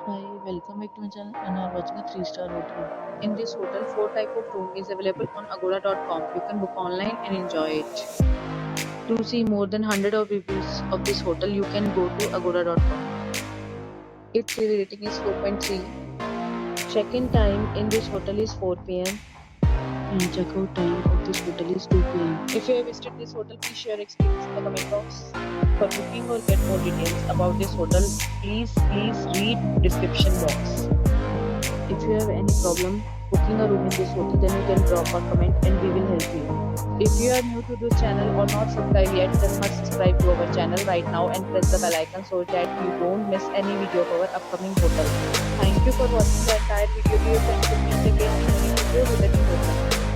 Hi, welcome back to my channel and are watching a 3-star hotel. In this hotel, 4 type of room is available on agoda.com. You can book online and enjoy it. To see more than 100 of reviews of this hotel, you can go to agoda.com. Its review rating is 4.3. Check-in time in this hotel is 4 p.m. and check-out time of this hotel is 2 p.m. If you have visited this hotel, please share your experience in the comment box. For booking or get more details about this hotel, please read description box. If you have any problem booking a room in this hotel, then you can drop a comment and we will help you. If you are new to this channel or not subscribed yet, then must subscribe to our channel right now and press the bell icon so that you don't miss any video of our upcoming hotel. Thank you for watching the entire video. Dear friends, will meet again in a new video with a new hotel.